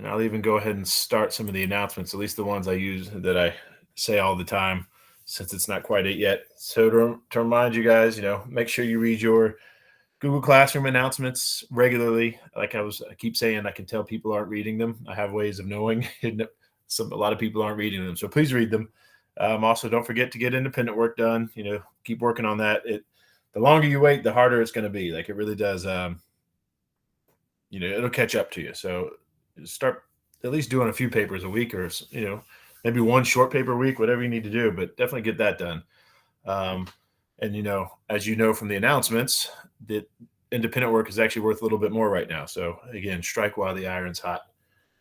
and I'll even go ahead and start some of the announcements, at least the ones I use that I say all the time, since it's not quite 8 yet. So to remind you guys, make sure you read your Google Classroom announcements regularly. Like I keep saying, I can tell people aren't reading them. I have ways of knowing a lot of people aren't reading them. So please read them. Also, don't forget to get independent work done. Keep working on that. The longer you wait, the harder it's going to be. Like it really does. It'll catch up to you. So start at least doing a few papers a week, or maybe one short paper a week, whatever you need to do. But definitely get that done. And as you know from the announcements, that independent work is actually worth a little bit more right now. So again, strike while the iron's hot.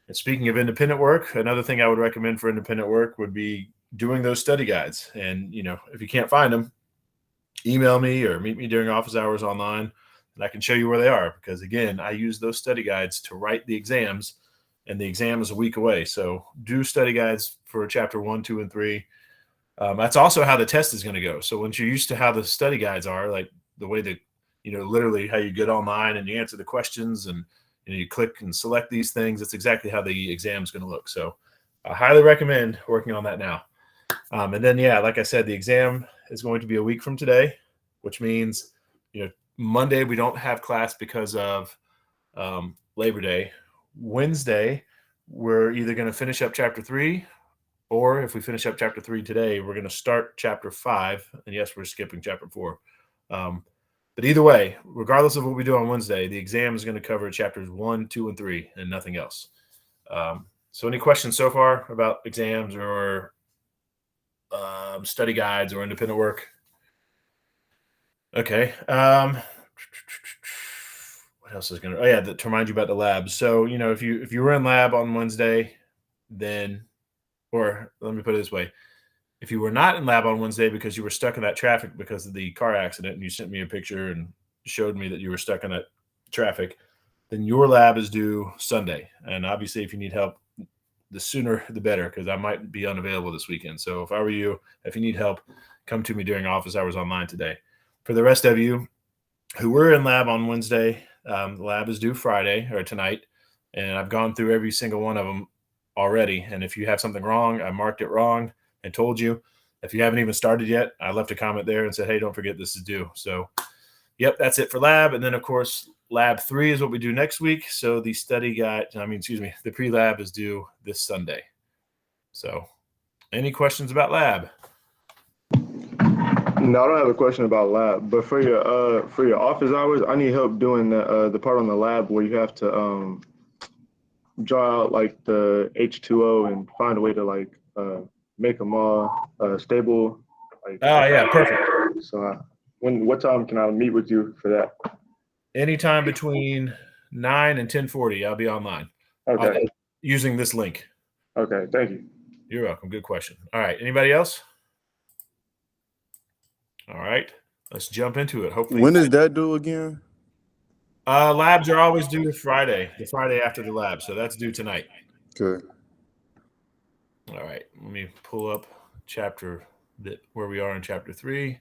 And speaking of independent work, another thing I would recommend for independent work would be doing those study guides. And if you can't find them, email me or meet me during office hours online, and I can show you where they are. Because again, I use those study guides to write the exams, and the exam is a week away. So do study guides for chapter 1, 2, and 3. That's also how the test is going to go. So once you're used to how the study guides are, like the way that, literally how you get online and you answer the questions and you click and select these things, that's exactly how the exam is going to look. So I highly recommend working on that now. And then, like I said, the exam is going to be a week from today, which means, Monday we don't have class because of Labor Day. Wednesday, we're either going to finish up chapter 3, or if we finish up chapter 3 today, we're going to start chapter 5. And yes, we're skipping chapter 4. But either way, regardless of what we do on Wednesday, the exam is going to cover chapters 1, 2, and 3 and nothing else. So any questions so far about exams or study guides or independent work? Okay. What else is going to, to remind you about the labs. So, if you were in lab on Wednesday, then, or let me put it this way. If you were not in lab on Wednesday because you were stuck in that traffic because of the car accident, and you sent me a picture and showed me that you were stuck in that traffic, then your lab is due Sunday. And obviously, if you need help, the sooner the better, because I might be unavailable this weekend. So if I were you, if you need help, come to me during office hours online today. For the rest of you who were in lab on Wednesday, the lab is due Friday or tonight. And I've gone through every single one of them already. And if you have something wrong, I marked it wrong and told you. If you haven't even started yet, I left a comment there and said, hey, don't forget this is due. So, yep, that's it for lab. And then, of course, lab 3 is what we do next week. So the the pre-lab is due this Sunday. So any questions about lab? No, I don't have a question about lab, but for your office hours, I need help doing the part on the lab where you have to draw out like the H2O and find a way to like make them all stable. Like, oh yeah, perfect. So what time can I meet with you for that? Anytime between 9 and 10:40, I'll be online. Okay. Using this link. Okay, thank you. You're welcome. Good question. All right. Anybody else? All right. Let's jump into it. Hopefully. When is that due again? Labs are always due Friday, the Friday after the lab. So that's due tonight. Okay. All right. Let me pull up where we are in chapter 3.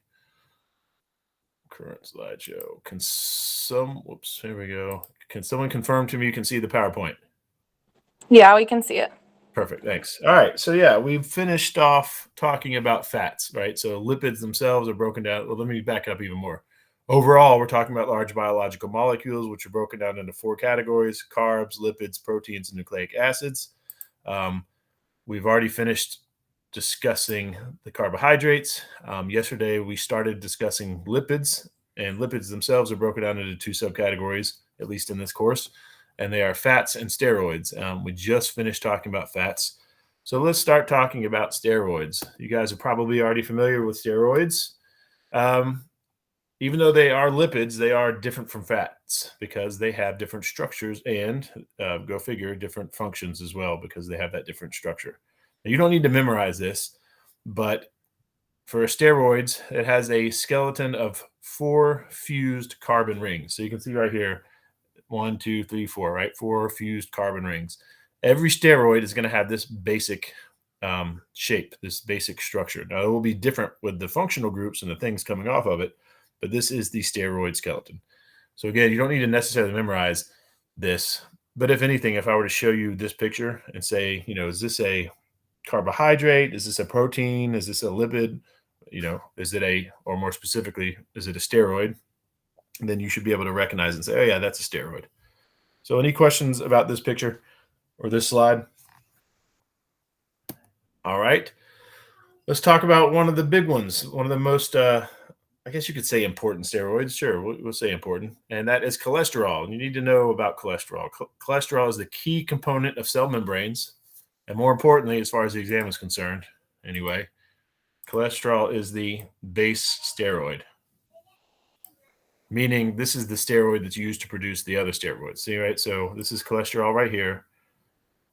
Current slideshow. Here we go. Can someone confirm to me you can see the PowerPoint? Yeah, we can see it. Perfect. Thanks. All right. So we've finished off talking about fats, right? So lipids themselves are broken down. Well, let me back up even more. Overall, we're talking about large biological molecules, which are broken down into 4 categories: carbs, lipids, proteins, and nucleic acids. We've already finished discussing the carbohydrates. Yesterday, we started discussing lipids, and lipids themselves are broken down into 2 subcategories, at least in this course, and they are fats and steroids. We just finished talking about fats. So let's start talking about steroids. You guys are probably already familiar with steroids. Even though they are lipids, they are different from fats because they have different structures and, go figure, different functions as well because they have that different structure. Now, you don't need to memorize this, but for steroids, it has a skeleton of 4 fused carbon rings. So you can see right here, 1, 2, 3, 4, right? 4 fused carbon rings. Every steroid is going to have this basic shape, this basic structure. Now, it will be different with the functional groups and the things coming off of it, but this is the steroid skeleton. So again, you don't need to necessarily memorize this, But if anything, if I were to show you this picture and say, is this a carbohydrate? Is this a protein? Is this a lipid? Is it or more specifically, is it a steroid? And then you should be able to recognize and say, oh yeah, that's a steroid. So any questions about this picture or this slide? All right. Let's talk about one of the big ones, one of the most, I guess you could say important steroids. Sure, we'll say important. And that is cholesterol. And you need to know about cholesterol. Cholesterol is the key component of cell membranes. And more importantly, as far as the exam is concerned, anyway, cholesterol is the base steroid, meaning this is the steroid that's used to produce the other steroids. See, right? So this is cholesterol right here.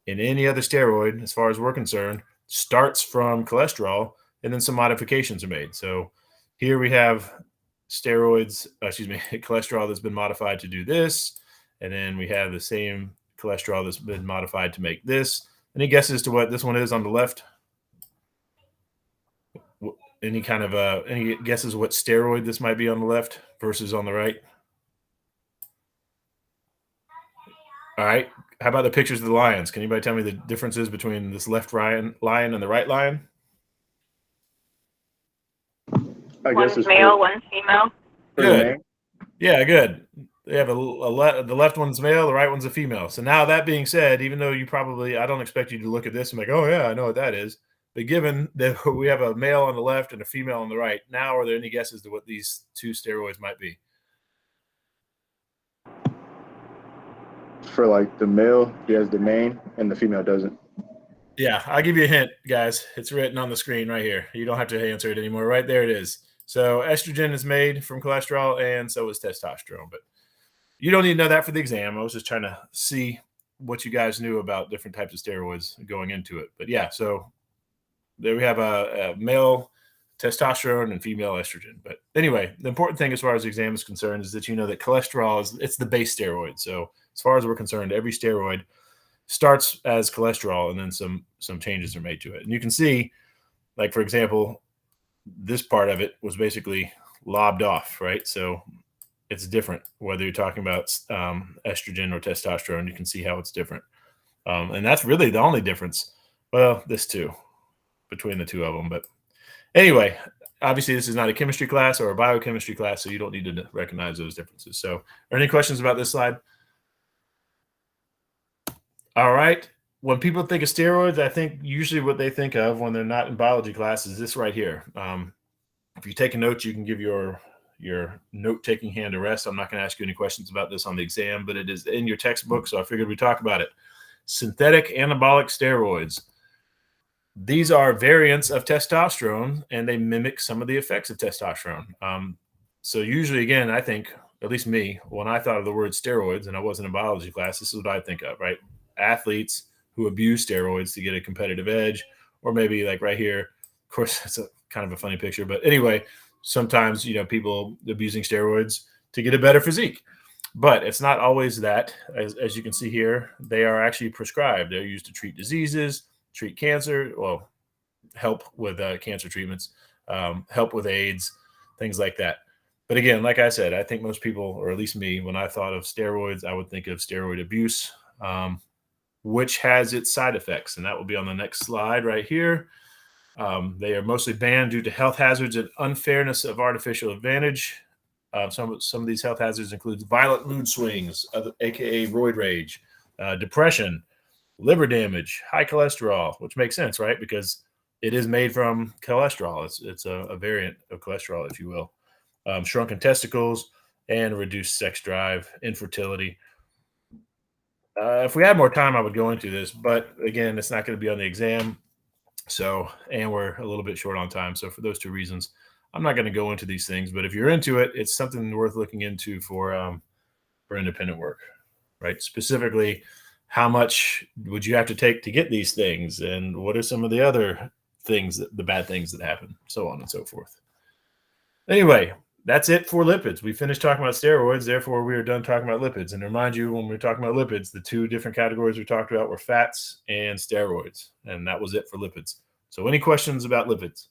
And any other steroid, as far as we're concerned, starts from cholesterol, and then some modifications are made. So here we have cholesterol that's been modified to do this. And then we have the same cholesterol that's been modified to make this. Any guesses to what this one is on the left? Any guesses what steroid this might be on the left versus on the right? All right. How about the pictures of the lions? Can anybody tell me the differences between this left lion and the right lion? I guess One's it's male, one's female. Good. Yeah, good. They have the left one's male, the right one's a female. So now that being said, even though I don't expect you to look at this and be like, oh yeah, I know what that is. But given that we have a male on the left and a female on the right, now are there any guesses to what these two steroids might be? For like the male, he has the main, and the female doesn't. Yeah, I'll give you a hint, guys. It's written on the screen right here. You don't have to answer it anymore. Right there it is. So estrogen is made from cholesterol, and so is testosterone. But you don't need to know that for the exam. I was just trying to see what you guys knew about different types of steroids going into it. But yeah, so there we have a male testosterone and female estrogen. But anyway, the important thing as far as the exam is concerned is that you know that cholesterol it's the base steroid. So as far as we're concerned, every steroid starts as cholesterol, and then some changes are made to it. And you can see, like, for example, this part of it was basically lobbed off, right? So it's different whether you're talking about estrogen or testosterone. You can see how it's different. And that's really the only difference. Well, this too, between the two of them. But anyway, obviously this is not a chemistry class or a biochemistry class, so you don't need to recognize those differences. So are any questions about this slide? All right. When people think of steroids, I think usually what they think of when they're not in biology class is this right here. If you take a note, you can give your note-taking hand a rest. I'm not going to ask you any questions about this on the exam, but it is in your textbook, so I figured we'd talk about it. Synthetic anabolic steroids. These are variants of testosterone, and they mimic some of the effects of testosterone. So usually, again, I think, at least me, when I thought of the word steroids and I wasn't in biology class, this is what I think of, right? Athletes who abuse steroids to get a competitive edge, or maybe like right here, of course, it's a kind of a funny picture, but anyway, sometimes, people abusing steroids to get a better physique, but it's not always that. As you can see here, they are actually prescribed. They're used to treat diseases, treat cancer, well, help with cancer treatments, help with AIDS, things like that. But again, like I said, I think most people, or at least me, when I thought of steroids, I would think of steroid abuse, which has its side effects. And that will be on the next slide right here. They are mostly banned due to health hazards and unfairness of artificial advantage. Some of these health hazards include violent mood swings, aka roid rage, depression, liver damage, high cholesterol, which makes sense, right? Because it is made from cholesterol. It's a variant of cholesterol, if you will. Shrunken testicles and reduced sex drive, infertility. If we had more time, I would go into this, but again, it's not going to be on the exam. So, and we're a little bit short on time. So for those two reasons, I'm not going to go into these things, but if you're into it, it's something worth looking into for independent work, right? Specifically, how much would you have to take to get these things? And what are some of the other things, the bad things that happen, so on and so forth. Anyway, that's it for lipids. We finished talking about steroids. Therefore, we are done talking about lipids. And to remind you, when we were talking about lipids, the two different categories we talked about were fats and steroids. And that was it for lipids. So any questions about lipids?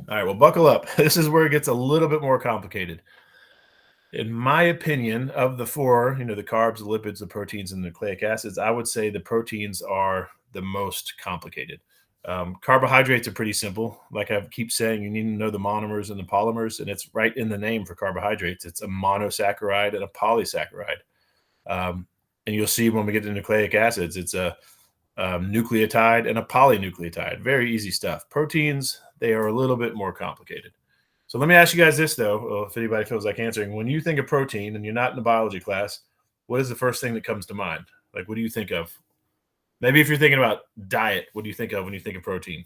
All right, well, buckle up. This is where it gets a little bit more complicated. in my opinion, of the four, the carbs, the lipids, the proteins, and the nucleic acids, I would say the proteins are the most complicated. Carbohydrates are pretty simple. Like I keep saying, you need to know the monomers and the polymers, and it's right in the name for carbohydrates. It's a monosaccharide and a polysaccharide. And you'll see when we get to nucleic acids, it's a nucleotide and a polynucleotide. Very easy stuff. Proteins, they are a little bit more complicated. So let me ask you guys this, though, if anybody feels like answering. When you think of protein and you're not in a biology class, what is the first thing that comes to mind? Like, what do you think of? Maybe if you're thinking about diet, what do you think of when you think of protein?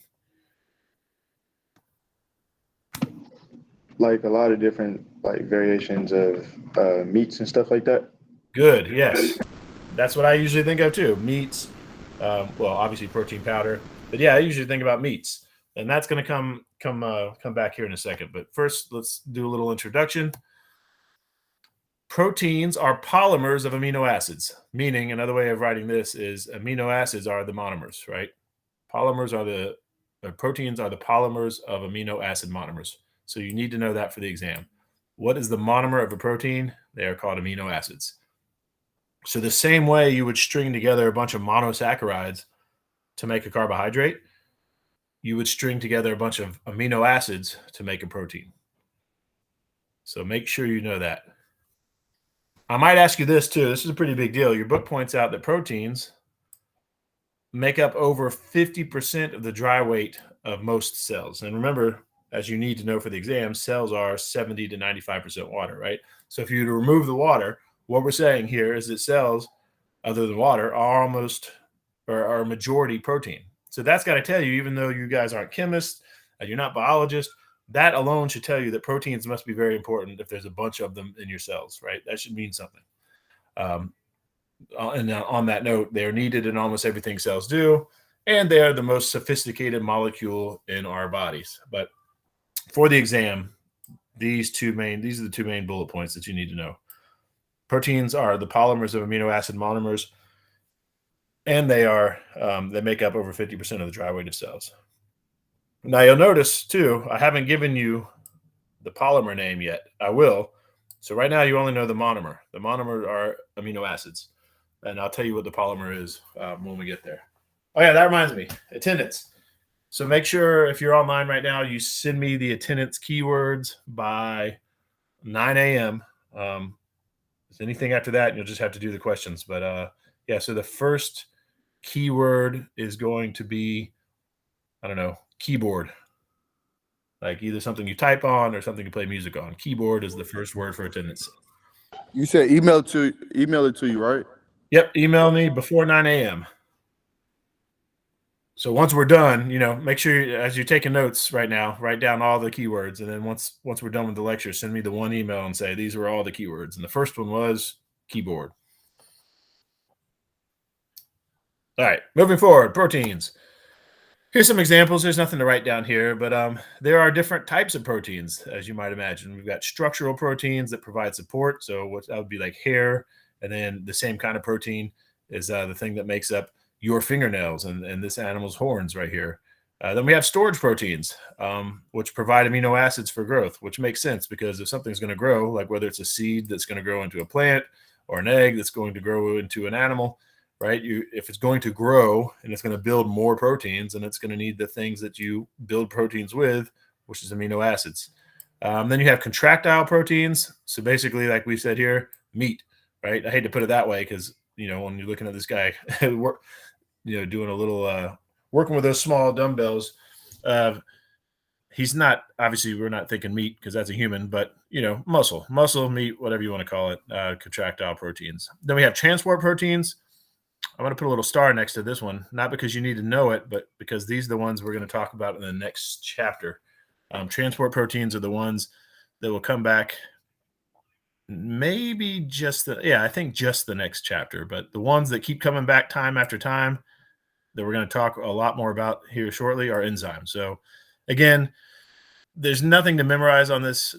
Like a lot of different like variations of meats and stuff like that. Good, yes. That's what I usually think of, too. Meats, well, obviously protein powder. But, yeah, I usually think about meats. And that's going to come back here in a second. But first, let's do a little introduction. Proteins are polymers of amino acids, meaning another way of writing this is amino acids are the monomers, right? Proteins are the polymers of amino acid monomers. So you need to know that for the exam. What is the monomer of a protein? They are called amino acids. So the same way you would string together a bunch of monosaccharides to make a carbohydrate, you would string together a bunch of amino acids to make a protein. So make sure you know that. I might ask you this too. This is a pretty big deal. Your book points out that proteins make up over 50% of the dry weight of most cells. And remember, as you need to know for the exam, cells are 70 to 95% water, right? So if you were to remove the water, what we're saying here is that cells, other than water, are majority protein. So that's got to tell you, even though you guys aren't chemists, you're not biologists, that alone should tell you that proteins must be very important if there's a bunch of them in your cells, right? That should mean something. And on that note, they are needed in almost everything cells do, and they are the most sophisticated molecule in our bodies. But for the exam, these are the two main bullet points that you need to know. Proteins are the polymers of amino acid monomers, and they make up over 50% of the dry weight of cells. Now you'll notice too, I haven't given you the polymer name yet. I will. So right now you only know the monomer. The monomer are amino acids, and I'll tell you what the polymer is when we get there. Oh yeah, that reminds me, attendance. So make sure if you're online right now, you send me the attendance keywords by 9 a.m. Anything after that, you'll just have to do the questions. But yeah, so the first keyword is going to be, keyboard. Like either something you type on or something you play music on. Keyboard is the first word for attendance. You said email it to you, right? Yep, email me before 9 a.m. So once we're done, make sure as you're taking notes right now, write down all the keywords. And then once we're done with the lecture, send me the one email and say, these were all the keywords. And the first one was keyboard. All right, moving forward, proteins. Here's some examples. There's nothing to write down here, but there are different types of proteins, as you might imagine. We've got structural proteins that provide support. So that would be like hair. And then the same kind of protein is the thing that makes up your fingernails and this animal's horns right here. Then we have storage proteins, which provide amino acids for growth, which makes sense because if something's going to grow, like whether it's a seed that's going to grow into a plant or an egg that's going to grow into an animal, right? If it's going to grow and it's going to build more proteins, and it's going to need the things that you build proteins with, which is amino acids. Then you have contractile proteins. So basically, like we said here, meat, right? I hate to put it that way because, when you're looking at this guy, doing a little working with those small dumbbells, he's not, obviously we're not thinking meat because that's a human, but muscle, meat, whatever you want to call it, contractile proteins. Then we have transport proteins. I'm going to put a little star next to this one, not because you need to know it, but because these are the ones we're going to talk about in the next chapter. Transport proteins are the ones that will come back maybe I think just the next chapter, but the ones that keep coming back time after time that we're going to talk a lot more about here shortly are enzymes. So again, there's nothing to memorize on this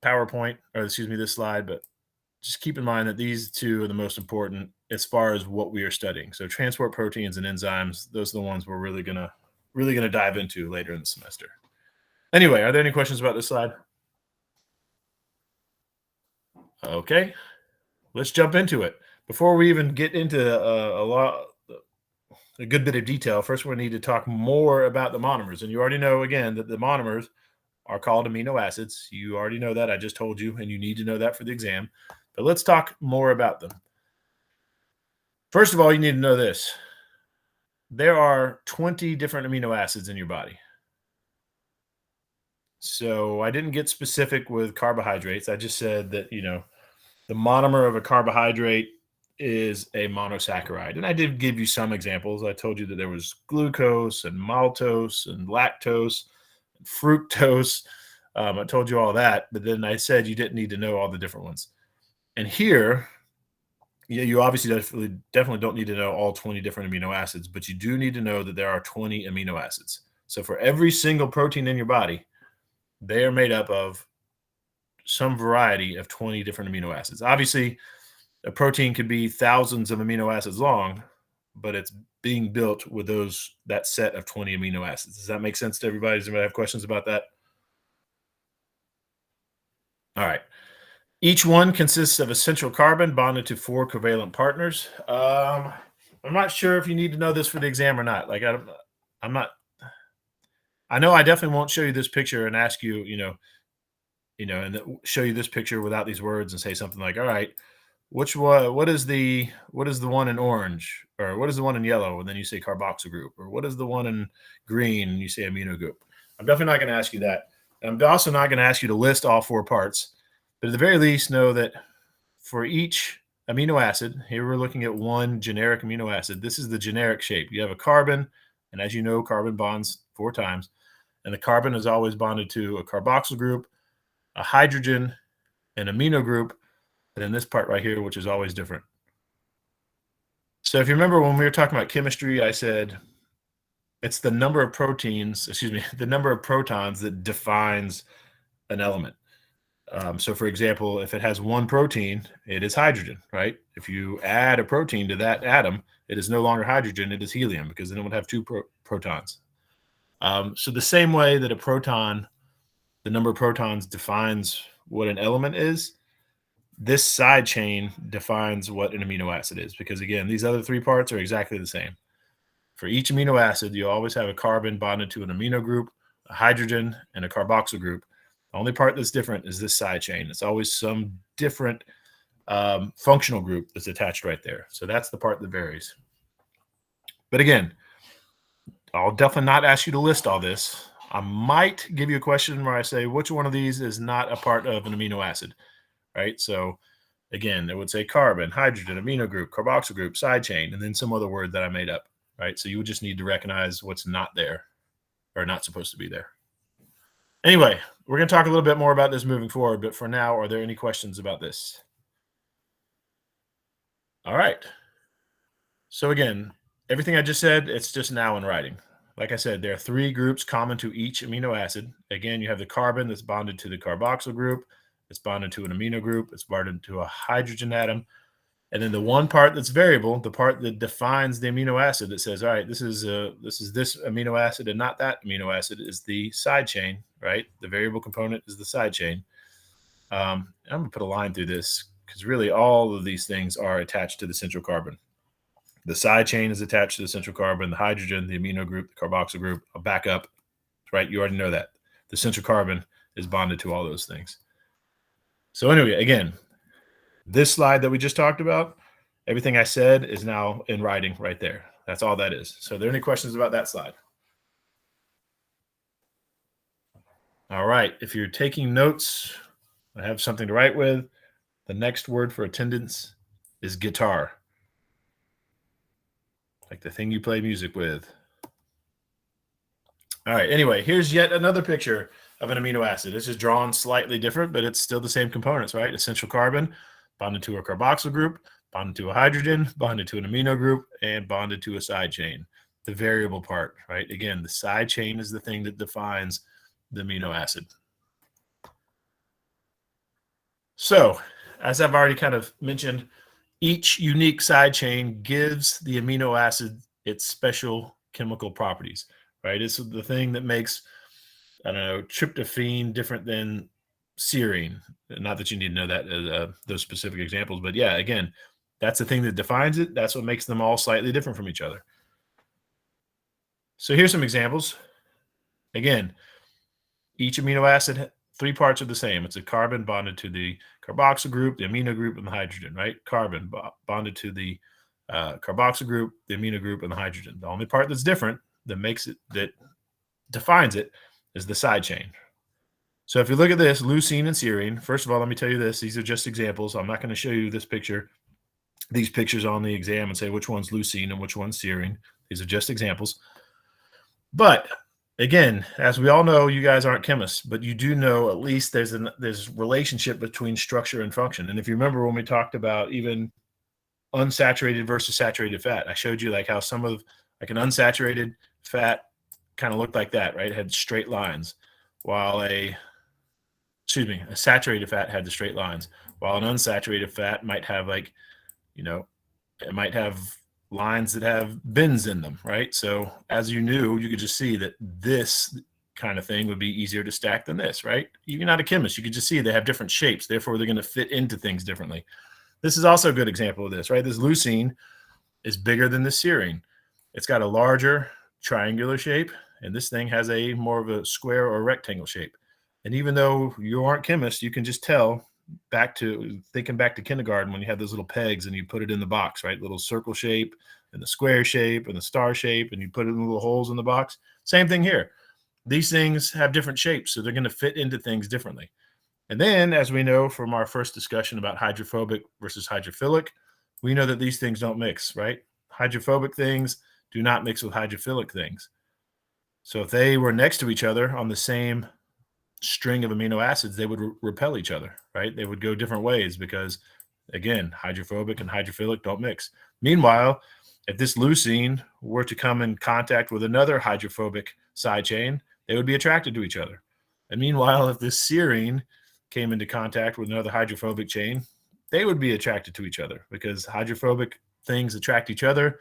PowerPoint, or this slide, but just keep in mind that these two are the most important as far as what we are studying. So transport proteins and enzymes, those are the ones we're really gonna dive into later in the semester. Anyway, are there any questions about this slide? Okay, let's jump into it. Before we even get into a good bit of detail, first we need to talk more about the monomers. And you already know, again, that the monomers are called amino acids. You already know that. I just told you, and you need to know that for the exam. But let's talk more about them. First of all, you need to know this. There are 20 different amino acids in your body. So I didn't get specific with carbohydrates. I just said that, the monomer of a carbohydrate is a monosaccharide. And I did give you some examples. I told you that there was glucose and maltose and lactose and fructose. I told you all that, but then I said you didn't need to know all the different ones. And here, you obviously definitely don't need to know all 20 different amino acids, but you do need to know that there are 20 amino acids. So for every single protein in your body, they are made up of some variety of 20 different amino acids. Obviously, a protein could be thousands of amino acids long, but it's being built with that set of 20 amino acids. Does that make sense to everybody? Does anybody have questions about that? All right. Each one consists of a central carbon bonded to 4 covalent partners. I'm not sure if you need to know this for the exam or not. Like I'm not. I know I definitely won't show you this picture and ask you, and show you this picture without these words and say something like, "All right, what is the one in orange, or what is the one in yellow?" And then you say carboxyl group, or what is the one in green? And you say amino group. I'm definitely not going to ask you that. And I'm also not going to ask you to list all 4 parts. But at the very least, know that for each amino acid, here we're looking at one generic amino acid. This is the generic shape. You have a carbon, and as you know, carbon bonds 4 times. And the carbon is always bonded to a carboxyl group, a hydrogen, an amino group, and then this part right here, which is always different. So if you remember when we were talking about chemistry, I said it's the number of the number of protons that defines an element. So for example, if it has 1 protein, it is hydrogen, right? If you add a protein to that atom, it is no longer hydrogen, it is helium, because then it would have 2 protons. So the same way that the number of protons defines what an element is, this side chain defines what an amino acid is, because again, these other 3 parts are exactly the same. For each amino acid, you always have a carbon bonded to an amino group, a hydrogen, and a carboxyl group. The only part that's different is this side chain. It's always some different functional group that's attached right there. So that's the part that varies. But again, I'll definitely not ask you to list all this. I might give you a question where I say, which one of these is not a part of an amino acid, right? So again, it would say carbon, hydrogen, amino group, carboxyl group, side chain, and then some other word that I made up, right? So you would just need to recognize what's not there or not supposed to be there. Anyway, we're going to talk a little bit more about this moving forward, but for now, are there any questions about this? All right. So again, everything I just said, it's just now in writing. Like I said, there are 3 groups common to each amino acid. Again, you have the carbon that's bonded to the carboxyl group. It's bonded to an amino group. It's bonded to a hydrogen atom. And then the one part that's variable, the part that defines the amino acid that says, all right, this is this amino acid and not that amino acid, is the side chain, right? The variable component is the side chain. I'm going to put a line through this because really all of these things are attached to the central carbon. The side chain is attached to the central carbon, the hydrogen, the amino group, the carboxyl group. I'll back up, right? You already know that. The central carbon is bonded to all those things. So anyway, again, this slide that we just talked about, everything I said is now in writing right there. That's all that is. So are there any questions about that slide? All right. If you're taking notes, I have something to write with. The next word for attendance is guitar. Like the thing you play music with. All right. Anyway, here's yet another picture of an amino acid. This is drawn slightly different, but it's still the same components, right? Essential carbon bonded to a carboxyl group, bonded to a hydrogen, bonded to an amino group, and bonded to a side chain. The variable part, right? Again, the side chain is the thing that defines the amino acid. So, as I've already kind of mentioned, each unique side chain gives the amino acid its special chemical properties, right? It's the thing that makes, I don't know, tryptophan different than serine. Not that you need to know that those specific examples, but yeah, again, that's the thing that defines it. That's what makes them all slightly different from each other. So here's some examples. Again, each amino acid, 3 parts are the same. It's a carbon bonded to the carboxyl group, the amino group, and the hydrogen, right? Carbon bonded to the carboxyl group, the amino group, and the hydrogen. The only part that's different that defines it is the side chain. So if you look at this, leucine and serine, first of all, let me tell you this. These are just examples. I'm not going to show you this picture, these pictures on the exam and say which one's leucine and which one's serine. These are just examples. But again, as we all know, you guys aren't chemists, but you do know at least there's relationship between structure and function. And if you remember when we talked about even unsaturated versus saturated fat, I showed you like how some of like an unsaturated fat kind of looked like that, right? It had straight lines, while a saturated fat had the straight lines, while an unsaturated fat might have like, it might have lines that have bends in them, right? So as you knew, you could just see that this kind of thing would be easier to stack than this, right? You're not a chemist. You could just see they have different shapes. Therefore, they're going to fit into things differently. This is also a good example of this, right? This leucine is bigger than the serine. It's got a larger triangular shape, and this thing has a more of a square or rectangle shape. And even though you aren't chemists, you can just tell thinking back to kindergarten when you had those little pegs and you put it in the box, right? Little circle shape and the square shape and the star shape, and you put it in little holes in the box. Same thing here. These things have different shapes, so they're going to fit into things differently. And then, as we know from our first discussion about hydrophobic versus hydrophilic, we know that these things don't mix, right? Hydrophobic things do not mix with hydrophilic things. So if they were next to each other on the same string of amino acids, they would repel each other, right? They would go different ways because, again, hydrophobic and hydrophilic don't mix. Meanwhile, if this leucine were to come in contact with another hydrophobic side chain, they would be attracted to each other. And meanwhile, if this serine came into contact with another hydrophobic chain, they would be attracted to each other because hydrophobic things attract each other.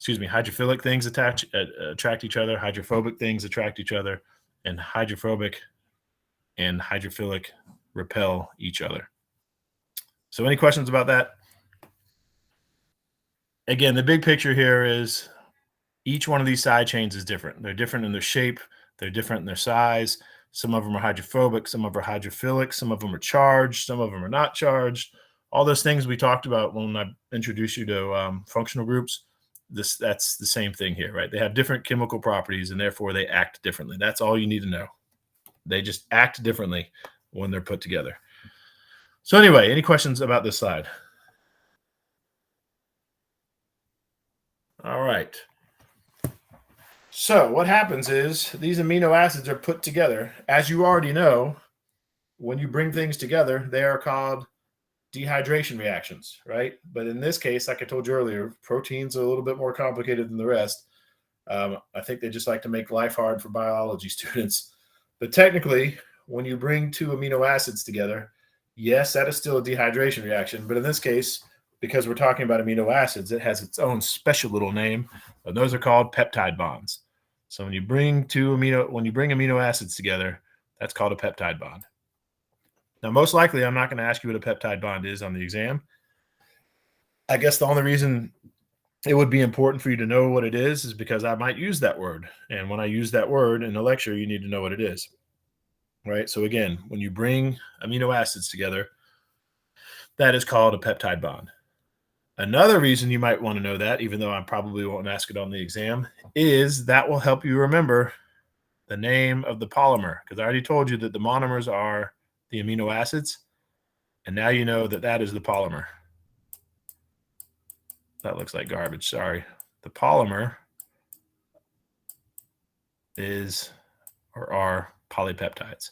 Hydrophilic things attract each other. Hydrophobic things attract each other, and hydrophobic and hydrophilic repel each other. So any questions about that? Again, the big picture here is each one of these side chains is different. They're different in their shape. They're different in their size. Some of them are hydrophobic. Some of them are hydrophilic. Some of them are charged. Some of them are not charged. All those things we talked about when I introduced you to functional groups, that's the same thing here, right? They have different chemical properties, and therefore they act differently. That's all you need to know. They just act differently when they're put together. So anyway, any questions about this slide? All right. So what happens is these amino acids are put together. As you already know, when you bring things together, they are called dehydration reactions, right? But in this case, like I told you earlier, proteins are a little bit more complicated than the rest. I think they just like to make life hard for biology students. But technically, when you bring 2 amino acids together, yes, that is still a dehydration reaction. But in this case, because we're talking about amino acids, it has its own special little name. And those are called peptide bonds. So when you bring amino acids together, that's called a peptide bond. Now, most likely, I'm not going to ask you what a peptide bond is on the exam. I guess the only reason it would be important for you to know what it is because I might use that word. And when I use that word in a lecture, you need to know what it is, right? So again, when you bring amino acids together, that is called a peptide bond. Another reason you might want to know that, even though I probably won't ask it on the exam, is that will help you remember the name of the polymer. Because I already told you that the monomers are the amino acids. And now you know that that is the polymer. That looks like garbage. Sorry. The polymer are polypeptides.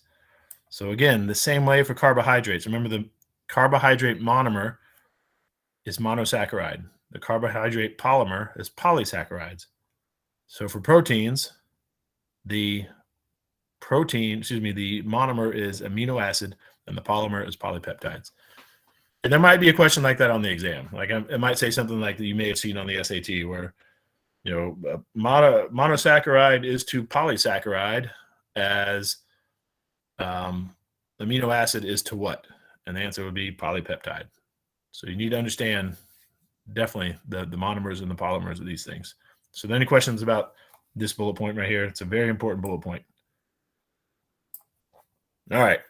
So again, the same way for carbohydrates. Remember, the carbohydrate monomer is monosaccharide. The carbohydrate polymer is polysaccharides. So for proteins, the monomer is amino acid and the polymer is polypeptides. And there might be a question like that on the exam. Like it might say something like that you may have seen on the SAT where, monosaccharide is to polysaccharide as amino acid is to what? And the answer would be polypeptide. So you need to understand definitely the monomers and the polymers of these things. So any questions about this bullet point right here? It's a very important bullet point. All right.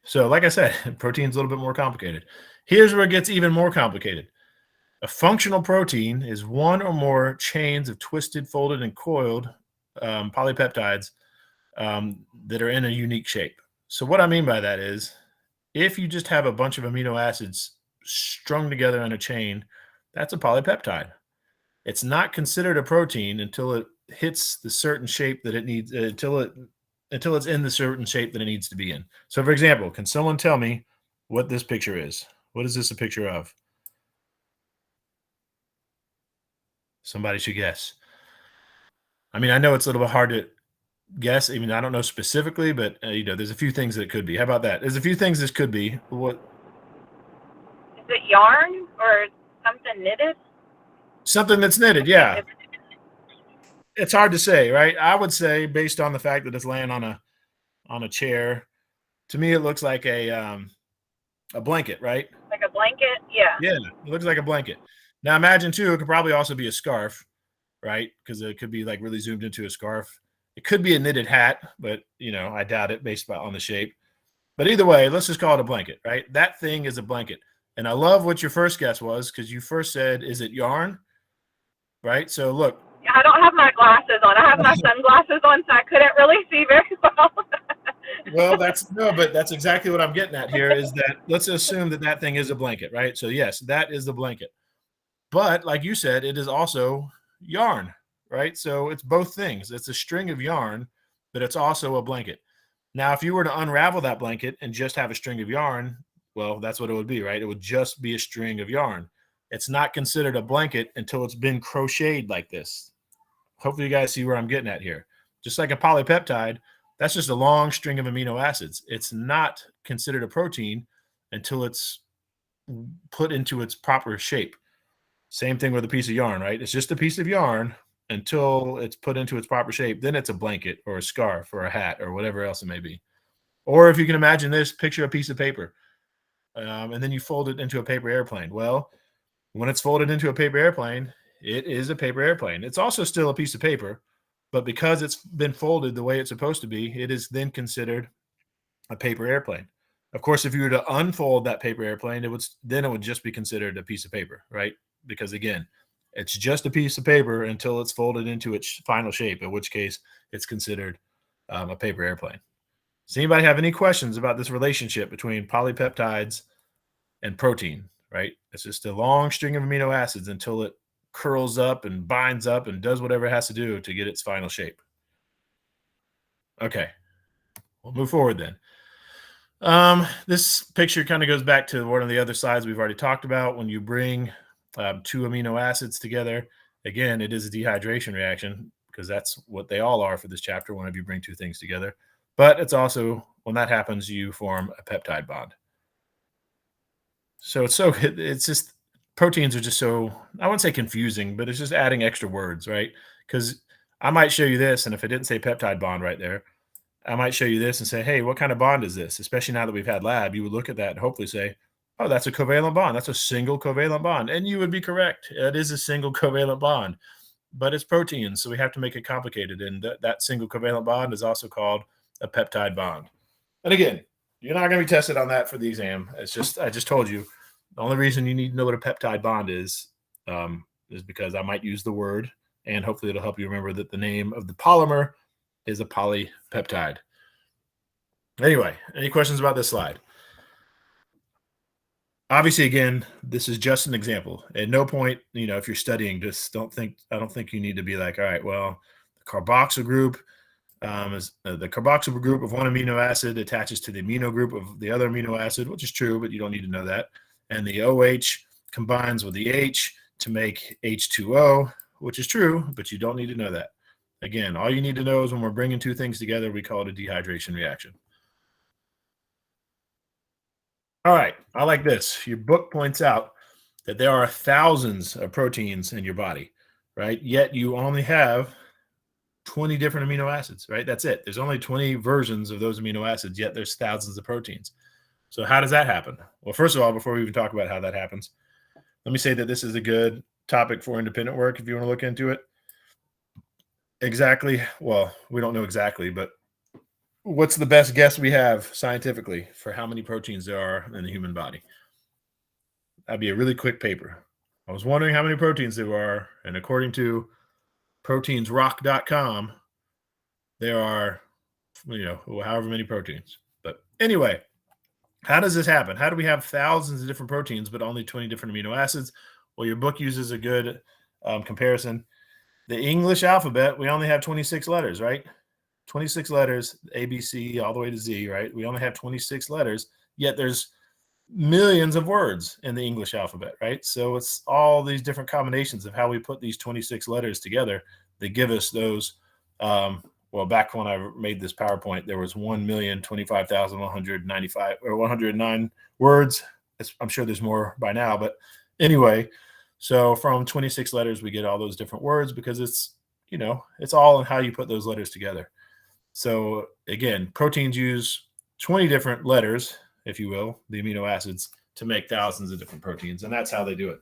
So like I said, protein's a little bit more complicated. Here's where it gets even more complicated. A functional protein is one or more chains of twisted, folded, and coiled polypeptides that are in a unique shape. So what I mean by that is if you just have a bunch of amino acids strung together in a chain, that's a polypeptide. It's not considered a protein until it hits the certain shape that it needs, until it's in the certain shape that it needs to be in. So for example, can someone tell me what this picture is? What is this a picture of? Somebody should guess. I mean, I know it's a little bit hard to guess. I mean, I don't know specifically, but there's a few things that it could be. How about that? There's a few things this could be. What? Is it yarn or something knitted? Something that's knitted, yeah. It's hard to say, right? I would say, based on the fact that it's laying on a chair, to me it looks like a blanket, right? Like a blanket? Yeah. Yeah, it looks like a blanket. Now imagine too, it could probably also be a scarf, right? Because it could be like really zoomed into a scarf. It could be a knitted hat, but I doubt it based on the shape. But either way, let's just call it a blanket, right? That thing is a blanket. And I love what your first guess was, because you first said, is it yarn? Right? So look. I don't have my glasses on. I have my sunglasses on, so I couldn't really see very well. Well, that's exactly what I'm getting at here, is that let's assume that thing is a blanket, right? So yes, that is the blanket. But like you said, it is also yarn, right? So it's both things. It's a string of yarn, but it's also a blanket. Now, if you were to unravel that blanket and just have a string of yarn, well, that's what it would be, right? It would just be a string of yarn. It's not considered a blanket until it's been crocheted like this. Hopefully you guys see where I'm getting at here. Just like a polypeptide, that's just a long string of amino acids. It's not considered a protein until it's put into its proper shape. Same thing with a piece of yarn, right? It's just a piece of yarn until it's put into its proper shape. Then it's a blanket or a scarf or a hat or whatever else it may be. Or if you can imagine this, picture a piece of paper. And then you fold it into a paper airplane. Well, when it's folded into a paper airplane, it is a paper airplane. It's also still a piece of paper, but because it's been folded the way it's supposed to be, it is then considered a paper airplane. Of course, if you were to unfold that paper airplane, it would just be considered a piece of paper, right? Because again, it's just a piece of paper until it's folded into its final shape, in which case it's considered a paper airplane. Does anybody have any questions about this relationship between polypeptides and protein, right? It's just a long string of amino acids until it curls up and binds up and does whatever it has to do to get its final shape. Okay, we'll move forward then. This picture kind of goes back to one of the other slides we've already talked about. When you bring two amino acids together, again, it is a dehydration reaction, because that's what they all are for this chapter whenever you bring two things together. But it's also, when that happens, you form a peptide bond. So it's just, proteins are just so, I wouldn't say confusing, but it's just adding extra words, right? Because I might show you this, and if it didn't say peptide bond right there, I might show you this and say, hey, what kind of bond is this? Especially now that we've had lab, you would look at that and hopefully say, oh, that's a covalent bond. That's a single covalent bond. And you would be correct. It is a single covalent bond, but it's proteins, so we have to make it complicated. And that single covalent bond is also called a peptide bond. And again, you're not going to be tested on that for the exam. It's just, I just told you, the only reason you need to know what a peptide bond is because I might use the word, and hopefully it'll help you remember that the name of the polymer is a polypeptide. Anyway, any questions about this slide? Obviously, again, this is just an example. At no point, if you're studying, I don't think you need to be like, all right, well, the carboxyl group is the carboxyl group of one amino acid attaches to the amino group of the other amino acid, which is true, but you don't need to know that. And the OH combines with the H to make H2O, which is true, but you don't need to know that. Again, all you need to know is when we're bringing two things together, we call it a dehydration reaction. All right, I like this. Your book points out that there are thousands of proteins in your body, right? Yet you only have 20 different amino acids, right? That's it. There's only 20 versions of those amino acids, yet there's thousands of proteins. So how does that happen? Well, first of all, before we even talk about how that happens, let me say that this is a good topic for independent work if you want to look into it. Exactly. Well, we don't know exactly, but what's the best guess we have scientifically for how many proteins there are in the human body? That'd be a really quick paper. I was wondering how many proteins there are, and according to proteinsrock.com, there are, however many proteins. But anyway, how does this happen? How do we have thousands of different proteins, but only 20 different amino acids? Well, your book uses a good comparison. The English alphabet, we only have 26 letters, right? 26 letters, A, B, C, all the way to Z, right? We only have 26 letters, yet there's millions of words in the English alphabet, right? So it's all these different combinations of how we put these 26 letters together that give us those. Well, back when I made this PowerPoint, there was 1,025,195 or 109 words. I'm sure there's more by now, but anyway, so from 26 letters, we get all those different words because it's all in how you put those letters together. So again, proteins use 20 different letters, if you will, the amino acids, to make thousands of different proteins. And that's how they do it.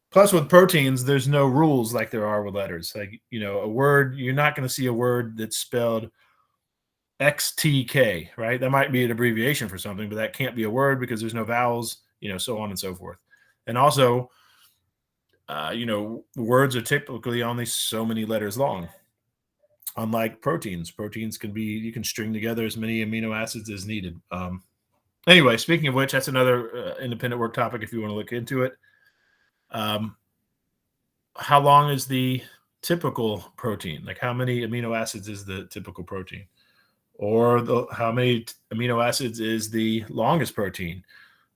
Plus, with proteins, there's no rules like there are with letters. Like, a word, you're not going to see a word that's spelled XTK, right? That might be an abbreviation for something, but that can't be a word because there's no vowels, so on and so forth. And also, words are typically only so many letters long. Unlike proteins can be, you can string together as many amino acids as needed. Anyway, speaking of which, that's another independent work topic if you want to look into it. How long is the typical protein? Like how many amino acids is the typical protein? Or how many amino acids is the longest protein?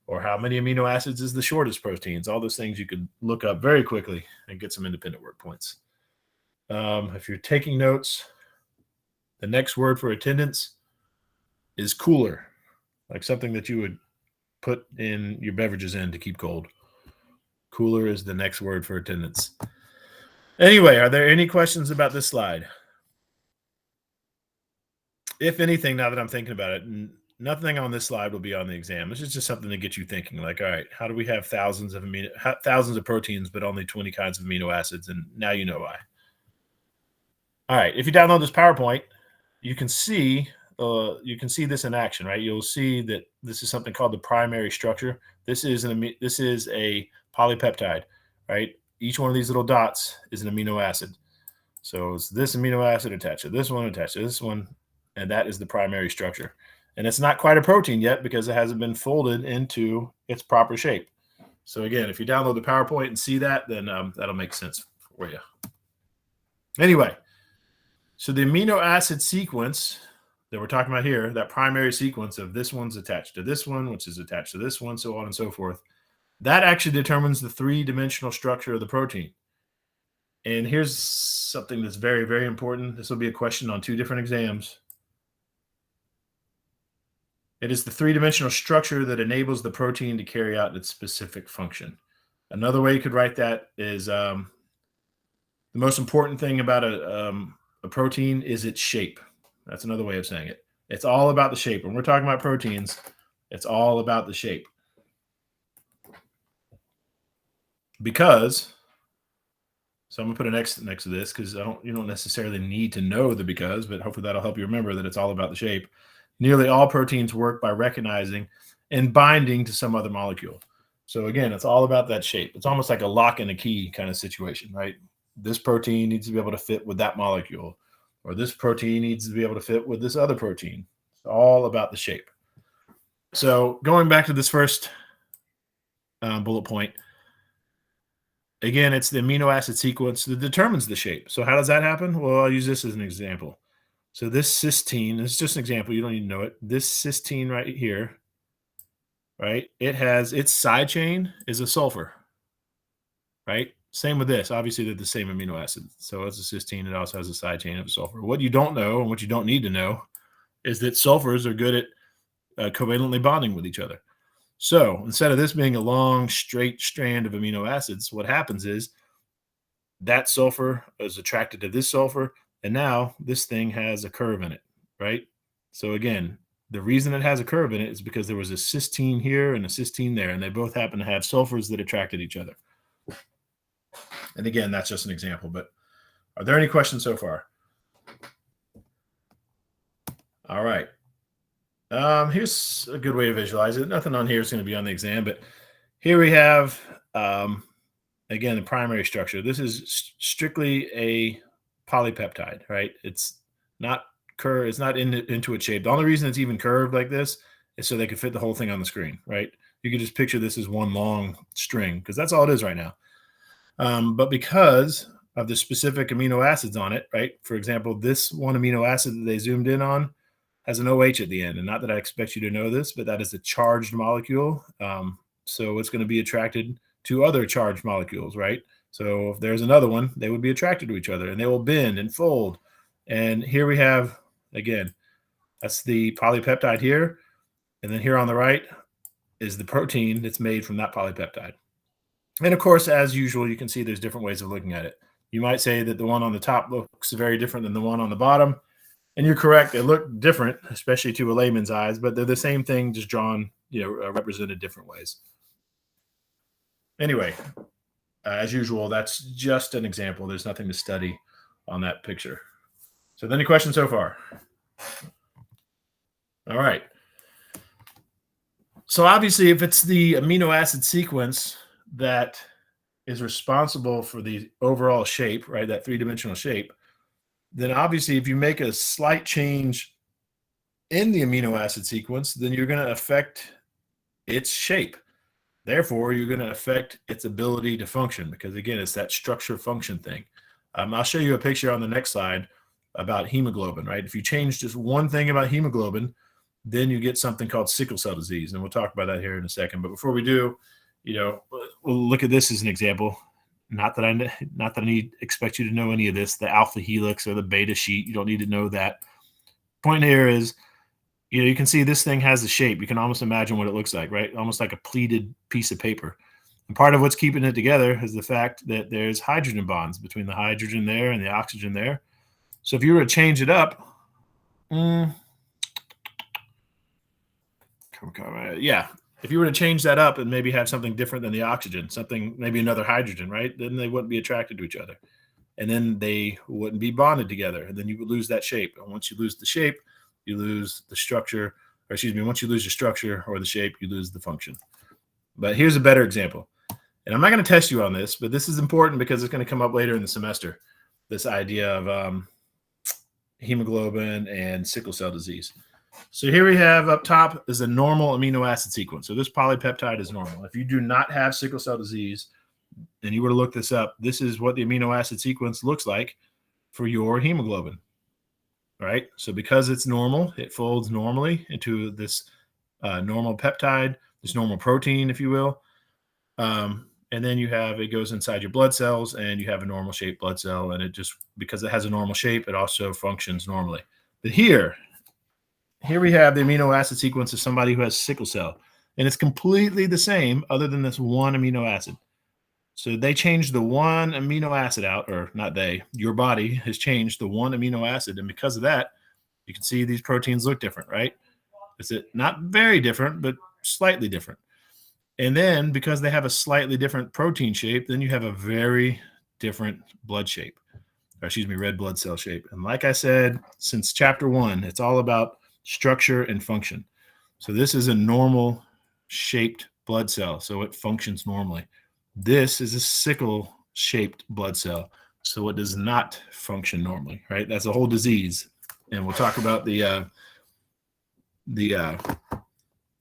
Or how many amino acids is the shortest proteins? All those things you could look up very quickly and get some independent work points. If you're taking notes, the next word for attendance is cooler, like something that you would put in your beverages in to keep cold. Cooler is the next word for attendance. Anyway, are there any questions about this slide? If anything, now that I'm thinking about it, nothing on this slide will be on the exam. This is just something to get you thinking, like, all right, how do we have thousands of proteins, but only 20 kinds of amino acids? And now you know why. All right, if you download this PowerPoint, you can see this in action, right? You'll see that this is something called the primary structure. This is a polypeptide, right? Each one of these little dots is an amino acid. So it's this amino acid attached to this one, attached to this one, and that is the primary structure. And it's not quite a protein yet because it hasn't been folded into its proper shape. So again, if you download the PowerPoint and see that, then that'll make sense for you. Anyway, so the amino acid sequence that we're talking about here, that primary sequence of this one's attached to this one, which is attached to this one, so on and so forth, that actually determines the three-dimensional structure of the protein. And here's something that's very, very important. This will be a question on 2 different exams. It is the three-dimensional structure that enables the protein to carry out its specific function. Another way you could write that is the most important thing about a protein is its shape. That's another way of saying it. It's all about the shape. When we're talking about proteins, it's all about the shape. Because, so I'm going to put an X next to this because you don't necessarily need to know the because, but hopefully that'll help you remember that it's all about the shape. Nearly all proteins work by recognizing and binding to some other molecule. So again, it's all about that shape. It's almost like a lock and a key kind of situation, right? This protein needs to be able to fit with that molecule, or this protein needs to be able to fit with this other protein. It's all about the shape. So going back to this first bullet point, again, it's the amino acid sequence that determines the shape. So how does that happen? Well, I'll use this as an example. So this cysteine, this is just an example. You don't need to know it. This cysteine right here, right? It has its side chain is a sulfur, right? Same with this. Obviously, they're the same amino acid. So it's a cysteine. It also has a side chain of a sulfur. What you don't know and what you don't need to know is that sulfurs are good at covalently bonding with each other. So instead of this being a long, straight strand of amino acids, what happens is that sulfur is attracted to this sulfur. And now this thing has a curve in it, right? So again, the reason it has a curve in it is because there was a cysteine here and a cysteine there, and they both happen to have sulfurs that attracted each other. And again, that's just an example, but are there any questions so far? All right. Here's a good way to visualize it. Nothing on here is going to be on the exam, but here we have, again, the primary structure. This is strictly a polypeptide, right? It's not curved. It's not into its shape. The only reason it's even curved like this is so they can fit the whole thing on the screen, right? You can just picture this as one long string because that's all it is right now. But because of the specific amino acids on it, right? For example, this one amino acid that they zoomed in on has an OH at the end. And not that I expect you to know this, but that is a charged molecule. So it's going to be attracted to other charged molecules, right? So if there's another one, they would be attracted to each other and they will bend and fold. And here we have, again, that's the polypeptide here. And then here on the right is the protein that's made from that polypeptide. And of course, as usual, you can see there's different ways of looking at it. You might say that the one on the top looks very different than the one on the bottom. And you're correct. They look different, especially to a layman's eyes, but they're the same thing, just drawn, represented different ways. Anyway, as usual, that's just an example. There's nothing to study on that picture. So any questions so far? All right. So obviously, if it's the amino acid sequence that is responsible for the overall shape, right, that three-dimensional shape, then obviously if you make a slight change in the amino acid sequence, then you're going to affect its shape. Therefore, you're going to affect its ability to function because, again, it's that structure function thing. I'll show you a picture on the next slide about hemoglobin, right? If you change just one thing about hemoglobin, then you get something called sickle cell disease. And we'll talk about that here in a second. But before we do, we'll look at this as an example. Not that I expect you to know any of this, the alpha helix or the beta sheet. You don't need to know that. Point here is, you can see this thing has a shape. You can almost imagine what it looks like, right? Almost like a pleated piece of paper. And part of what's keeping it together is the fact that there's hydrogen bonds between the hydrogen there and the oxygen there. So if you were to change it up, if you were to change that up and maybe have something different than the oxygen, maybe another hydrogen, right? Then they wouldn't be attracted to each other. And then they wouldn't be bonded together. And then you would lose that shape. And once you lose the shape, you lose the structure, once you lose your structure or the shape, you lose the function. But here's a better example. And I'm not going to test you on this, but this is important because it's going to come up later in the semester, this idea of hemoglobin and sickle cell disease. So here we have up top is a normal amino acid sequence. So this polypeptide is normal. If you do not have sickle cell disease and you were to look this up, this is what the amino acid sequence looks like for your hemoglobin, right? So because it's normal, it folds normally into this normal peptide, this normal protein, if you will. And then it goes inside your blood cells and you have a normal shaped blood cell. And because it has a normal shape, it also functions normally. But here we have the amino acid sequence of somebody who has sickle cell. And it's completely the same other than this one amino acid. So they changed the one amino acid out, or not they, your body has changed the one amino acid. And because of that, you can see these proteins look different, right? It's not very different, but slightly different. And then because they have a slightly different protein shape, then you have a very different blood shape, red blood cell shape. And like I said, since chapter 1, it's all about structure and function. So this is a normal shaped blood cell. So it functions normally. This is a sickle shaped blood cell. So it does not function normally, right? That's a whole disease. And we'll talk about the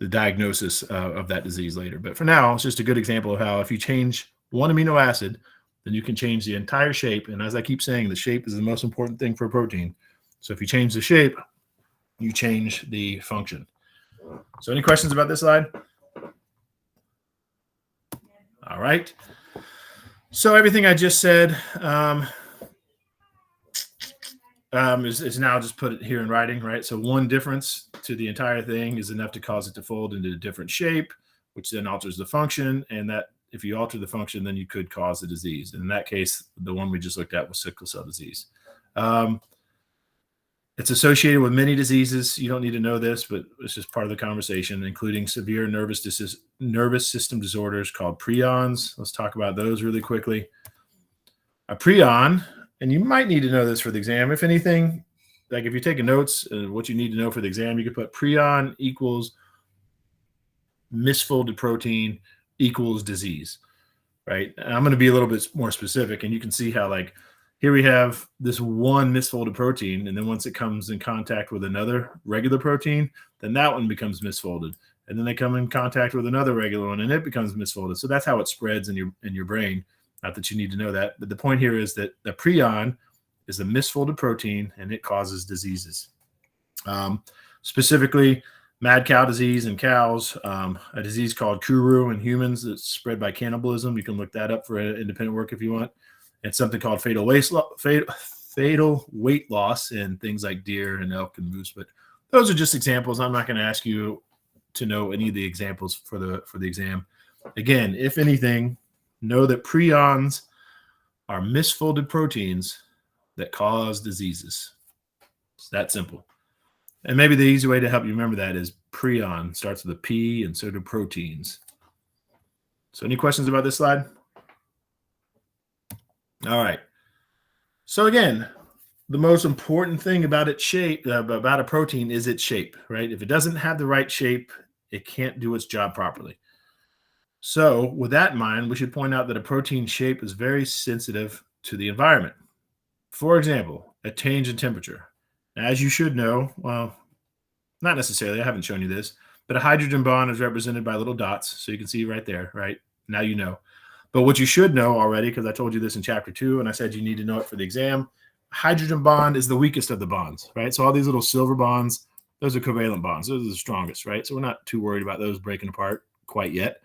diagnosis of that disease later. But for now, it's just a good example of how if you change one amino acid, then you can change the entire shape. And as I keep saying, the shape is the most important thing for a protein. So if you change the shape, you change the function. So any questions about this slide? All right. So everything I just said is now just put it here in writing, right? So one difference to the entire thing is enough to cause it to fold into a different shape, which then alters the function. And that if you alter the function, then you could cause a disease. And in that case, the one we just looked at was sickle cell disease. It's associated with many diseases. You don't need to know this, but it's just part of the conversation, including severe nervous system disorders called prions. Let's talk about those really quickly. A prion, and you might need to know this for the exam. If anything, like if you're taking notes, what you need to know for the exam, you could put prion equals misfolded protein equals disease, right? And I'm going to be a little bit more specific, and you can see how, like, here we have this one misfolded protein, and then once it comes in contact with another regular protein, then that one becomes misfolded, and then they come in contact with another regular one, and it becomes misfolded. So that's how it spreads in your brain. Not that you need to know that, but the point here is that the prion is a misfolded protein, and it causes diseases. Specifically, mad cow disease in cows, a disease called Kuru in humans that's spread by cannibalism. You can look that up for independent work if you want. It's something called fatal weight loss in things like deer and elk and moose. But those are just examples. I'm not going to ask you to know any of the examples for the exam. Again, if anything, know that prions are misfolded proteins that cause diseases. It's that simple. And maybe the easy way to help you remember that is prion starts with a P, and so do proteins. So any questions about this slide? All right. So again, the most important thing about its shape, about a protein, is its shape, right? If it doesn't have the right shape, it can't do its job properly. So with that in mind, we should point out that a protein shape is very sensitive to the environment. For example, a change in temperature. As you should know, well, not necessarily, I haven't shown you this, but a hydrogen bond is represented by little dots. So you can see right there, right? Now you know. But what you should know already, because I told you this in chapter 2, and I said you need to know it for the exam, hydrogen bond is the weakest of the bonds, right? So all these little silver bonds, those are covalent bonds. Those are the strongest, right? So we're not too worried about those breaking apart quite yet.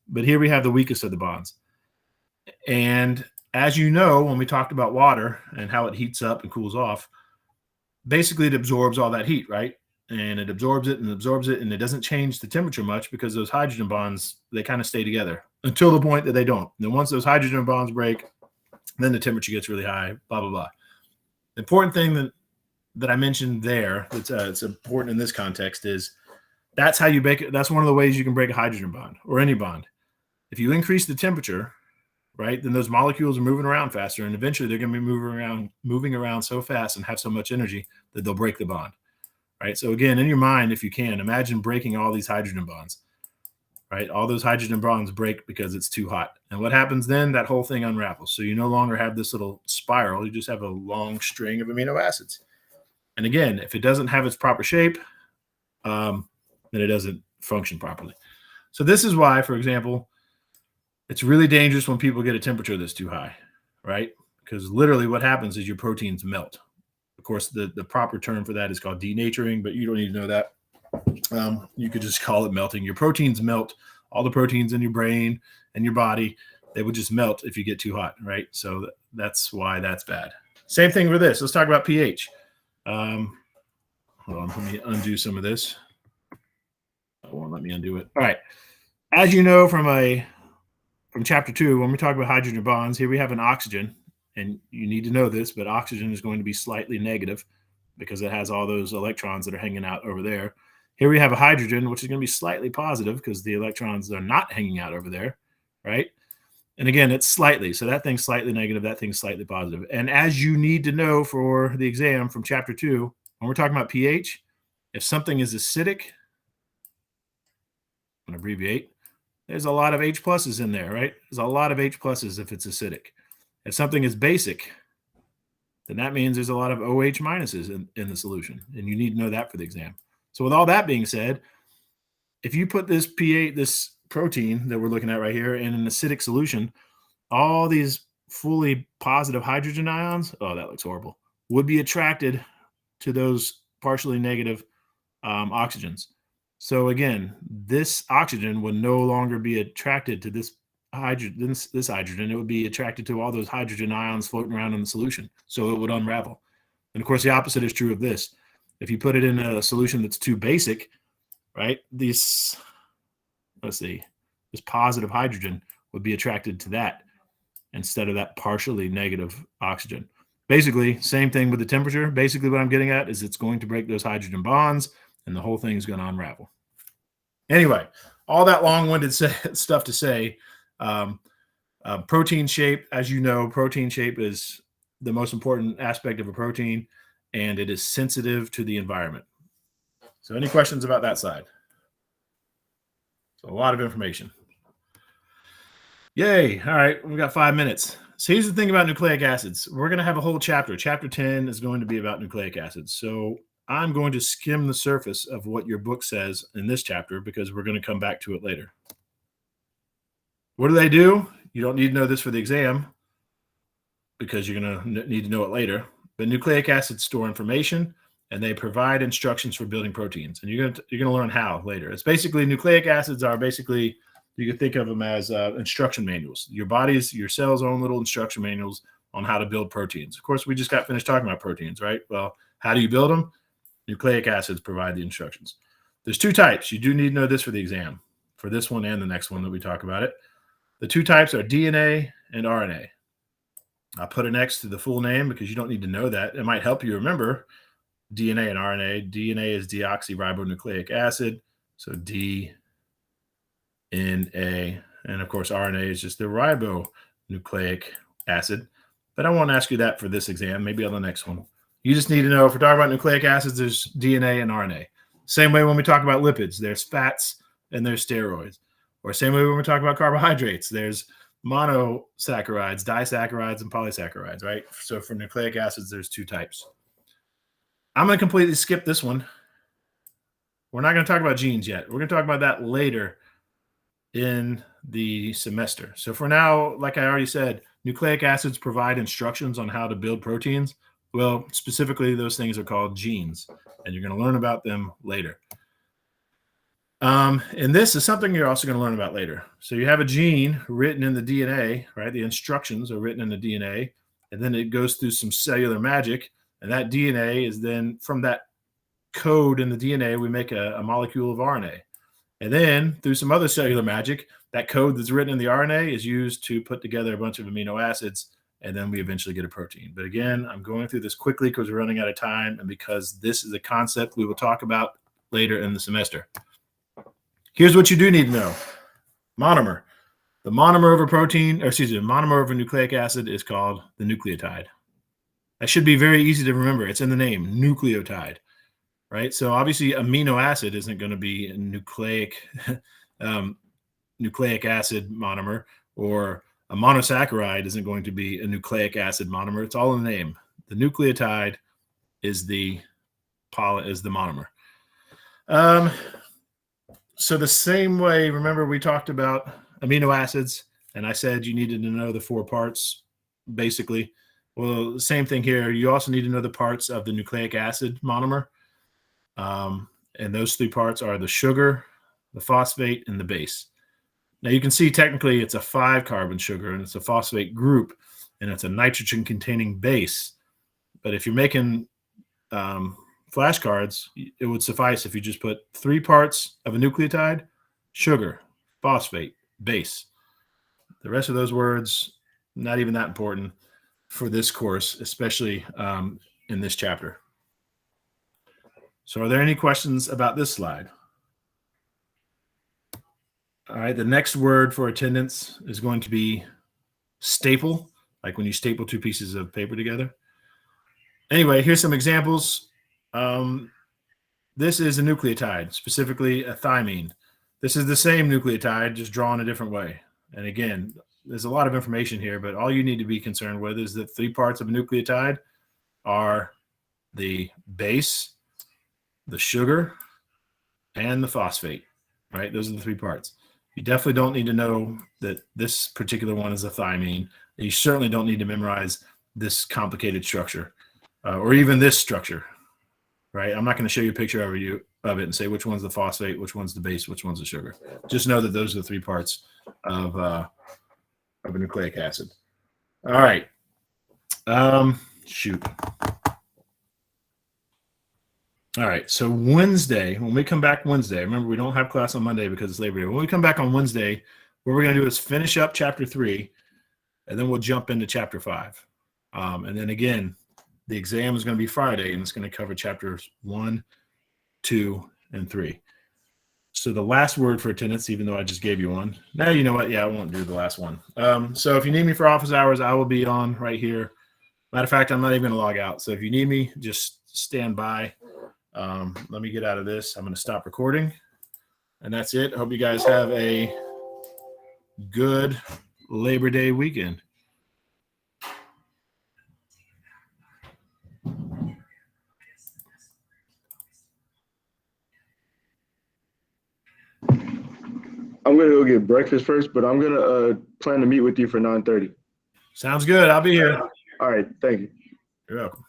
But here we have the weakest of the bonds. And as you know, when we talked about water and how it heats up and cools off, basically it absorbs all that heat, right? And it absorbs it and absorbs it, and it doesn't change the temperature much because those hydrogen bonds, they kind of stay together until the point that they don't. And then once those hydrogen bonds break, then the temperature gets really high, blah, blah, blah. The important thing that I mentioned there, that's it's important in this context, is that's how you break it. That's one of the ways you can break a hydrogen bond or any bond. If you increase the temperature, right, then those molecules are moving around faster, and eventually they're going to be moving around so fast and have so much energy that they'll break the bond. Right. So again, in your mind, if you can, imagine breaking all these hydrogen bonds, right? All those hydrogen bonds break because it's too hot. And what happens then? That whole thing unravels. So you no longer have this little spiral. You just have a long string of amino acids. And again, if it doesn't have its proper shape, then it doesn't function properly. So this is why, for example, it's really dangerous when people get a temperature that's too high, right? Because literally what happens is your proteins melt. Of course, the proper term for that is called denaturing, but you don't need to know that. You could just call it melting. Your proteins melt. All the proteins in your brain and your body, they would just melt if you get too hot, right? So that's why that's bad. Same thing for this. Let's talk about pH. Hold on, let me undo some of this. It won't let me undo it. All right. As you know from chapter 2, when we talk about hydrogen bonds, here we have an oxygen. And you need to know this, but oxygen is going to be slightly negative because it has all those electrons that are hanging out over there. Here we have a hydrogen, which is going to be slightly positive because the electrons are not hanging out over there, right? And again, it's slightly. So that thing's slightly negative, that thing's slightly positive. And as you need to know for the exam from chapter 2, when we're talking about pH, if something is acidic, I'm going to abbreviate, there's a lot of H pluses in there, right? There's a lot of H pluses if it's acidic. If something is basic, then that means there's a lot of OH minuses in the solution, and you need to know that for the exam. So with all that being said, if you put this pH, this protein that we're looking at right here, in an acidic solution, all these fully positive hydrogen ions, oh, that looks horrible, would be attracted to those partially negative oxygens. So again, this oxygen would no longer be attracted to this hydrogen, it would be attracted to all those hydrogen ions floating around in the solution. So it would unravel. And of course, the opposite is true of this. If you put it in a solution that's too basic, right, this positive hydrogen would be attracted to that instead of that partially negative oxygen. basically, same thing with the temperature. Basically, what I'm getting at is it's going to break those hydrogen bonds, and the whole thing is going to unravel. Anyway, all that long-winded stuff to say, protein shape, as you know, protein shape is the most important aspect of a protein, and it is sensitive to the environment. So any questions about that side? So a lot of information. Yay. All right. We got 5 minutes. So here's the thing about nucleic acids. We're going to have a whole chapter. Chapter 10 is going to be about nucleic acids. So I'm going to skim the surface of what your book says in this chapter because we're going to come back to it later. What do? You don't need to know this for the exam because you're going to need to know it later. But nucleic acids store information, and they provide instructions for building proteins. And you're going to learn how later. It's basically nucleic acids are basically, you can think of them as instruction manuals. Your cell's own little instruction manuals on how to build proteins. Of course, we just got finished talking about proteins, right? Well, how do you build them? Nucleic acids provide the instructions. There's 2 types. You do need to know this for the exam, for this one and the next one that we talk about it. The 2 types are DNA and RNA. I'll put it next to the full name because you don't need to know that. It might help you remember DNA and RNA. DNA is deoxyribonucleic acid, so DNA. And of course, RNA is just the ribonucleic acid. But I won't ask you that for this exam, maybe on the next one. You just need to know if we're talking about nucleic acids, there's DNA and RNA. Same way when we talk about lipids, there's fats and there's steroids. Or same way when we talk about carbohydrates, there's monosaccharides, disaccharides, and polysaccharides, right? So for nucleic acids, there's 2 types. I'm going to completely skip this one. We're not going to talk about genes yet. We're going to talk about that later in the semester. So for now, like I already said, nucleic acids provide instructions on how to build proteins. Well, specifically, those things are called genes, and you're going to learn about them later. And this is something you're also going to learn about later. So you have a gene written in the DNA, right? The instructions are written in the DNA, and then it goes through some cellular magic, and that DNA is then, from that code in the DNA, we make a molecule of RNA. And then through some other cellular magic, that code that's written in the RNA is used to put together a bunch of amino acids, and then we eventually get a protein. But again, I'm going through this quickly because we're running out of time and because this is a concept we will talk about later in the semester. Here's what you do need to know. Monomer. The monomer of a protein, or excuse me, the monomer of a nucleic acid is called the nucleotide. That should be very easy to remember. It's in the name, nucleotide, right? So obviously amino acid isn't going to be a nucleic acid monomer, or a monosaccharide isn't going to be a nucleic acid monomer. It's all in the name. The nucleotide is the monomer. So the same way, remember we talked about amino acids, and I said you needed to know the 4 parts, basically. Well, the same thing here. You also need to know the parts of the nucleic acid monomer. And those 3 parts are the sugar, the phosphate, and the base. Now you can see technically it's a 5-carbon sugar, and it's a phosphate group, and it's a nitrogen-containing base. But if you're making flashcards, it would suffice if you just put 3 parts of a nucleotide, sugar, phosphate, base. The rest of those words, not even that important for this course, especially in this chapter. So are there any questions about this slide? All right, the next word for attendance is going to be staple, like when you staple 2 pieces of paper together. Anyway, here's some examples. This is a nucleotide, specifically a thymine. This is the same nucleotide, just drawn a different way. And again, there's a lot of information here, but all you need to be concerned with is that 3 parts of a nucleotide are the base, the sugar, and the phosphate, right? Those are the 3 parts. You definitely don't need to know that this particular one is a thymine. You certainly don't need to memorize this complicated structure or even this structure, right? I'm not going to show you a picture of it and say which one's the phosphate, which one's the base, which one's the sugar. Just know that those are the 3 parts of a nucleic acid. All right. Shoot. All right. So Wednesday, when we come back Wednesday, remember we don't have class on Monday because it's Labor Day. When we come back on Wednesday, what we're going to do is finish up chapter 3, and then we'll jump into chapter 5. And then again, the exam is going to be Friday, and it's going to cover chapters 1, 2, and 3. So the last word for attendance, even though I just gave you one. Now, you know what? Yeah, I won't do the last one. So if you need me for office hours, I will be on right here. Matter of fact, I'm not even going to log out. So if you need me, just stand by. Let me get out of this. I'm going to stop recording. And that's it. Hope you guys have a good Labor Day weekend. I'm gonna go get breakfast first, but I'm gonna plan to meet with you for 9:30. Sounds good. I'll be here. All right, thank you. You're welcome.